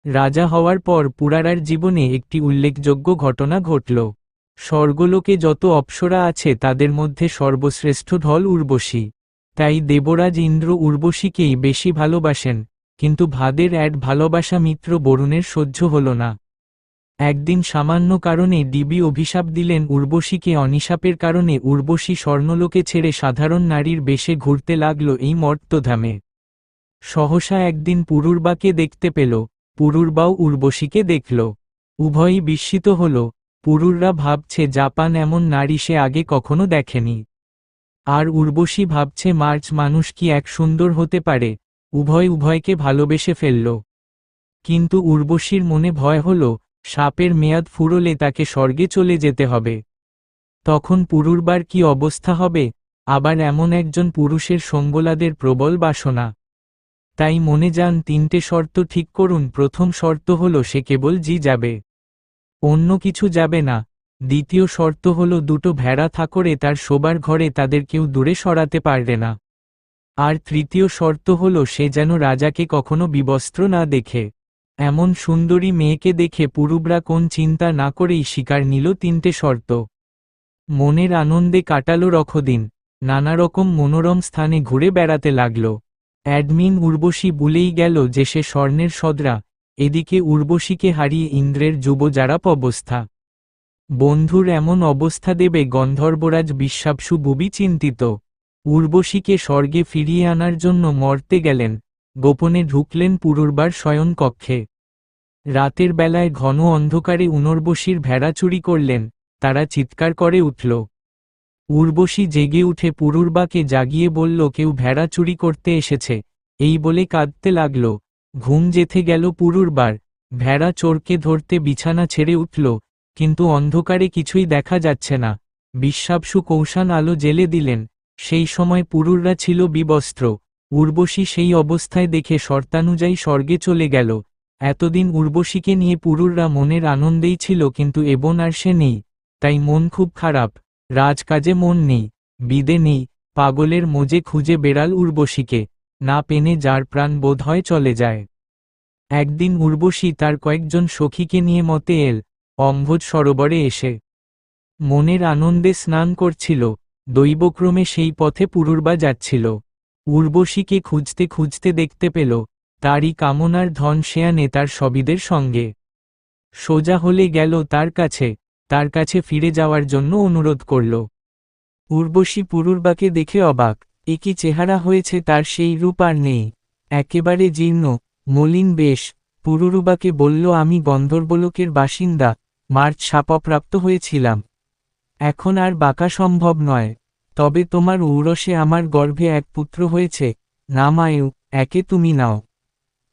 রাজা হওয়ার পর পুরারার জীবনে একটি উল্লেখযোগ্য ঘটনা ঘটল। স্বর্গলোকে যত অপ্সরা আছে তাদের মধ্যে সর্বশ্রেষ্ঠ হল উর্বশী। তাই দেবরাজ ইন্দ্র উর্বশীকেই বেশি ভালোবাসেন, কিন্তু ভাদের ভালোবাসা মিত্র বরুণের সহ্য হল না। একদিন সামান্য কারণে দিবি অভিশাপ দিলেন উর্বশীকে। অনিশাপের কারণে উর্বশী স্বর্ণলোকে ছেড়ে সাধারণ নারীর বেশে ঘুরতে লাগল এই মর্ত্যধামে। সহসা একদিন পুরুরবাকে দেখতে পেল, পুরুরবাও উর্বশীকে দেখল। উভয়ই বিস্মিত হল। পুরুররা ভাবছে জাপান এমন নারী সে আগে কখনো দেখেনি, আর উর্বশী ভাবছে মার্চ মানুষ কি এক সুন্দর হতে পারে। উভয়কে ভালোবেসে ফেলল। কিন্তু উর্বশীর মনে ভয় হল, সাপের মেয়াদ ফুরোলে তাকে স্বর্গে চলে যেতে হবে। তখন পুরুরবার কি অবস্থা হবে? আবার এমন একজন পুরুষের সঙ্গলাদের প্রবল বাসনা। তাই মনে যান 3টে শর্ত ঠিক করুন। প্রথম শর্ত হল সে কেবল যাবে, অন্য কিছু যাবে না। দ্বিতীয় শর্ত হল 2টো ভেড়া থাকরে তার শোবার ঘরে, তাদের কেউ দূরে সরাতে পারবে না। আর তৃতীয় শর্ত হল সে যেন রাজাকে কখনো বিবস্ত্র না দেখে। এমন সুন্দরী মেয়েকে দেখে পুরুবরা কোন চিন্তা না করেই শিকার নিল 3টে শর্ত। মনের আনন্দে কাটালো রক্ষদিন, নানা রকম মনোরম স্থানে ঘুরে বেড়াতে লাগল। উর্বশী ভুলেই গেল যে সে স্বর্ণের সদরা। এদিকে উর্বশীকে হারিয়ে ইন্দ্রের যুবজারাপ অবস্থা। বন্ধুর এমন অবস্থা দেবে গন্ধর্বরাজ বিশ্বাবসু বুবি চিন্তিত। উর্বশীকে স্বর্গে ফিরিয়ে আনার জন্য মর্তে গেলেন, গোপনে ঢুকলেন পুরুরবার শয়ন কক্ষে। রাতের বেলায় ঘন অন্ধকারে উর্বশীর ভেড়া চুরি করলেন, তারা চিৎকার করে উঠল। উর্বশী জেগে উঠে পুরুরবাকে জাগিয়ে বলল, কেউ ভেড়া চুরি করতে এসেছে, এই বলে কাঁদতে লাগল। ঘুম যেথে গেল পুরুরবার। ভেড়া চোরকে ধরতে বিছানা ছেড়ে উঠল, কিন্তু অন্ধকারে কিছুই দেখা যাচ্ছে না। বিশ্বাবসু কৌশান আলো জেলে দিলেন, সেই সময় পুরুররা ছিল বিবস্ত্র। উর্বশী সেই অবস্থায় দেখে শর্তানুযায়ী স্বর্গে চলে গেল। এতদিন উর্বশীকে নিয়ে পুরুররা মনের আনন্দেই ছিল, কিন্তু এবার আর সে নেই, তাই মন খুব খারাপ। রাজকাজে মন নেই, বিদে নেই, পাগলের মোজে খুঁজে বেড়াল উর্বশীকে, না পেনে যার প্রাণ বোধ হয় চলে যায়। একদিন উর্বশী তার কয়েকজন সখীকে নিয়ে মতে এল অম্ভোজ সরোবরে এসে মনের আনন্দে স্নান করছিল। দৈবক্রমে সেই পথে পুরুরবা যাচ্ছিল। উর্বশীকে খুঁজতে খুঁজতে দেখতে পেল, তারই কামনার ধন সে আনে তার সবিদের সঙ্গে। সোজা হলে গেল তার কাছে ফিরে যাওয়ার জন্য অনুরোধ করল। উর্বশী পুরুরবাকে দেখে অবাক, এ কি চেহারা হয়েছে তার, সেই রূপ আর নেই, একেবারে জীর্ণ মলিন বেশ। পুরুরবাকে বলল, আমি গন্ধর্বলোকের বাসিন্দা, মার্চ শাপপ্রাপ্ত হয়েছিলাম, এখন আর বাঁকা সম্ভব নয়। তবে তোমার ঔরসে আমার গর্ভে এক পুত্র হয়েছে, নাম আয়ু, একে তুমি নাও।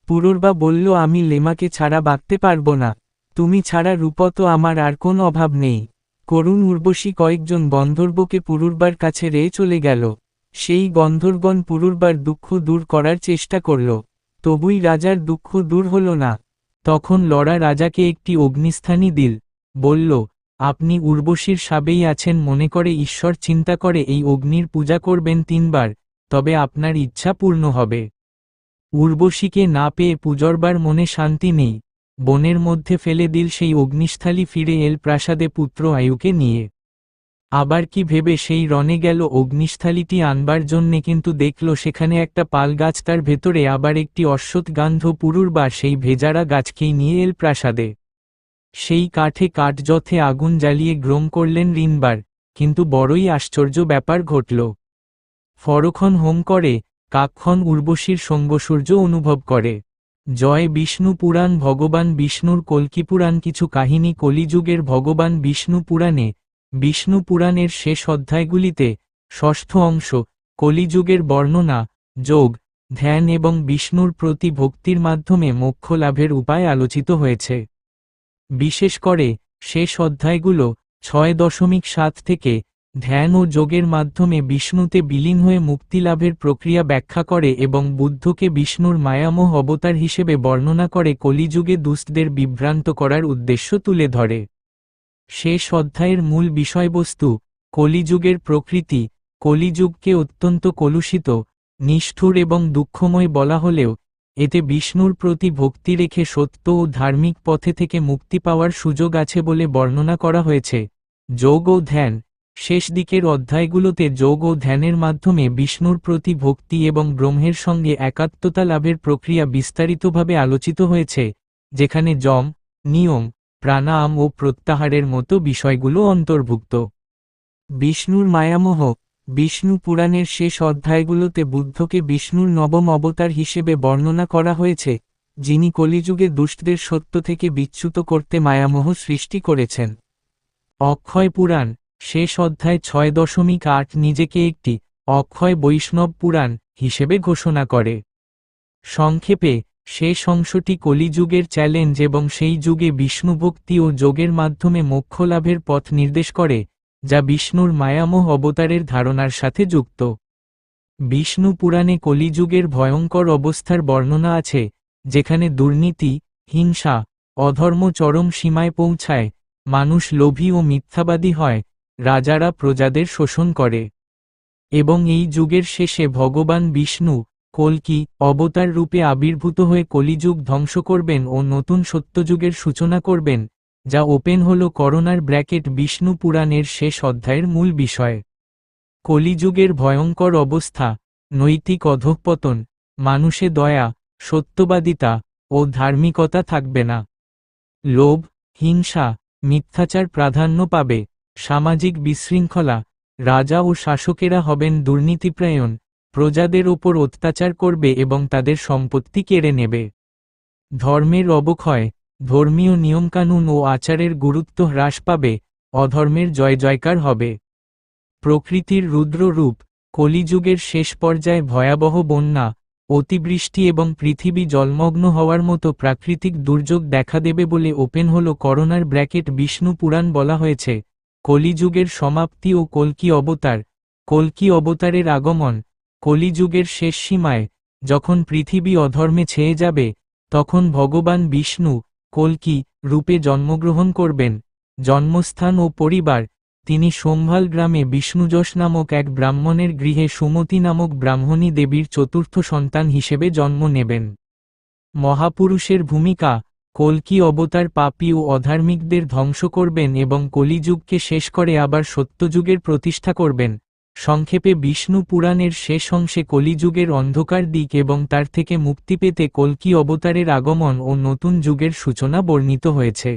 পুরুরবা বলল, আমি লেমাকে ছাড়া বাঁকতে পারব না, তুমি ছাড়া রূপত আমার আর কোন অভাব নেই। করুণ উর্বশী কয়েকজন গন্ধর্বকে পুরুরবার কাছে রেয়ে চলে গেল। সেই গন্ধর্বগণ পুরুরবার দুঃখ দূর করার চেষ্টা করল, তবুই রাজার দুঃখ দূর হল না। তখন লরা রাজাকে একটি অগ্নিস্থানী দিল, বলল, আপনি উর্বশীর সাবেই আছেন মনে করে ঈশ্বর চিন্তা করে এই অগ্নির পূজা করবেন 3 বার, তবে আপনার ইচ্ছা পূর্ণ হবে। উর্বশীকে না পেয়ে পূজরবার মনে শান্তি নেই, বনের মধ্যে ফেলে দিল সেই অগ্নিস্থলী, ফিরে এল প্রাসাদে পুত্র আয়ুকে নিয়ে। আবার কি ভেবে সেই রণে গেল অগ্নিস্থলীটি আনবার জন্যে, কিন্তু দেখল সেখানে একটা পাল গাছ, তার ভেতরে আবার একটি অশ্বত্থগান্ধ। পুরুরবা সেই ভেজারা গাছকেই নিয়ে এল প্রাসাদে। সেই কাঠে কাঠজথে আগুন জ্বালিয়ে গ্রহণ করলেন রিনবার, কিন্তু বড়ই আশ্চর্য ব্যাপার ঘটল। ফরক্ষণ হোম করে, কাকক্ষণ উর্বশীর সঙ্গসূর্য অনুভব করে। জয় বিষ্ণু পুরাণ। ভগবান বিষ্ণুর কল্কি পুরাণ। কিছু কাহিনী কলিযুগের ভগবান বিষ্ণু পুরাণে। বিষ্ণু পুরাণের শেষ অধ্যায়গুলিতে ষষ্ঠ অংশ কলিযুগের বর্ণনা, যোগ, ধ্যান এবং বিষ্ণুর প্রতি ভক্তির মাধ্যমে মোক্ষ লাভের উপায় আলোচিত হয়েছে। বিশেষ করে শেষ অধ্যায়গুলো 6.7 থেকে ধ্যান ও যোগের মাধ্যমে বিষ্ণুতে বিলীন হয়ে মুক্তিলাভের প্রক্রিয়া ব্যাখ্যা করে এবং বুদ্ধকে বিষ্ণুর মায়াময় অবতার হিসেবে বর্ণনা করে কলিযুগে দুষ্টদের বিভ্রান্ত করার উদ্দেশ্য তুলে ধরে। শেষ অধ্যায়ের মূল বিষয়বস্তু কলিযুগের প্রকৃতি। কলিযুগকে অত্যন্ত কলুষিত, নিষ্ঠুর এবং দুঃখময় বলা হলেও এতে বিষ্ণুর প্রতি ভক্তি রেখে সত্য ও ধার্মিক পথে থেকে মুক্তি পাওয়ার সুযোগ আছে বলে বর্ণনা করা হয়েছে। যোগ ও ধ্যান। শেষ দিকের অধ্যায়গুলোতে যোগ ও ধ্যানের মাধ্যমে বিষ্ণুর প্রতি ভক্তি এবং ব্রহ্মের সঙ্গে একাত্মতা লাভের প্রক্রিয়া বিস্তারিতভাবে আলোচিত হয়েছে, যেখানে যম, নিয়ম, প্রাণায়াম ও প্রত্যাহারের মতো বিষয়গুলো অন্তর্ভুক্ত। বিষ্ণুর মায়ামোহ। বিষ্ণু পুরাণের শেষ অধ্যায়গুলোতে বুদ্ধকে বিষ্ণুর নবম অবতার হিসেবে বর্ণনা করা হয়েছে, যিনি কলিযুগে দুষ্টদের সত্য থেকে বিচ্যুত করতে মায়ামোহ সৃষ্টি করেছেন। অক্ষয় পুরাণ। শেষ অধ্যায় 6.8 নিজেকে একটি অক্ষয় বৈষ্ণব পুরাণ হিসেবে ঘোষণা করে। সংক্ষেপে, শেষ অংশটি কলিযুগের চ্যালেঞ্জ এবং সেই যুগে বিষ্ণুভক্তি ও যোগের মাধ্যমে মোক্ষলাভের পথ নির্দেশ করে, যা বিষ্ণুর মায়াময় অবতারের ধারণার সাথে যুক্ত। বিষ্ণু পুরাণে কলিযুগের ভয়ঙ্কর অবস্থার বর্ণনা আছে, যেখানে দুর্নীতি, হিংসা, অধর্ম চরম সীমায় পৌঁছায়, মানুষ লোভী ও মিথ্যাবাদী হয়, রাজারা প্রজাদের শোষণ করে। এবং এই যুগের শেষে ভগবান বিষ্ণু কল্কি অবতার রূপে আবির্ভূত হয়ে কলিযুগ ধ্বংস করবেন ও নতুন সত্যযুগের সূচনা করবেন, যা ওপেন হল করোনার ব্র্যাকেট বিষ্ণু পুরাণের শেষ অধ্যায়ের মূল বিষয়। কলিযুগের ভয়ঙ্কর অবস্থা, নৈতিক অধঃপতন, মানুষে দয়া, সত্যবাদিতা ও ধার্মিকতা থাকবে না। লোভ, হিংসা, মিথ্যাচার প্রাধান্য পাবে, সামাজিক বিশৃঙ্খলা, রাজা ও শাসকেরা হবেন দুর্নীতিপ্রায়ণ, প্রজাদের ওপর অত্যাচার করবে এবং তাদের সম্পত্তি কেড়ে নেবে। ধর্মের অবক্ষয়, ধর্মীয় নিয়মকানুন ও আচারের গুরুত্ব হ্রাস পাবে, অধর্মের জয় জয়কার হবে। প্রকৃতির রুদ্র রূপ। কলিযুগের শেষ পর্যায়ে ভয়াবহ বন্যা, অতিবৃষ্টি এবং পৃথিবী জলমগ্ন হওয়ার মতো প্রাকৃতিক দুর্যোগ দেখা দেবে বলে ওপেন হল করোনার ব্র্যাকেট বিষ্ণু পুরাণ বলা হয়েছে। কলিযুগের সমাপ্তি ও কল্কি অবতার। কল্কি অবতারের আগমন। কলিযুগের শেষ সীমায়, যখন পৃথিবী অধর্মে ছেয়ে যাবে, তখন ভগবান বিষ্ণু, কল্কি, রূপে জন্মগ্রহণ করবেন। জন্মস্থান ও পরিবার: তিনি সোমভাল গ্রামে বিষ্ণুযশ নামক এক ব্রাহ্মণের গৃহে সুমতি নামক ব্রাহ্মণী দেবীর চতুর্থ সন্তান হিসেবে জন্ম নেবেন। মহাপুরুষের ভূমিকা: কল্কি অবতার পাপী ও অধার্মিকদের ধ্বংস করবেন এবং কলিযুগকে শেষ করে আবার সত্যযুগের প্রতিষ্ঠা করবেন। সংক্ষেপে বিষ্ণু পুরাণের শেষ অংশে কলিযুগের অন্ধকার দিক এবং তার থেকে মুক্তি পেতে কল্কি অবতারের আগমন ও নতুন যুগের সূচনা বর্ণিত হয়েছে।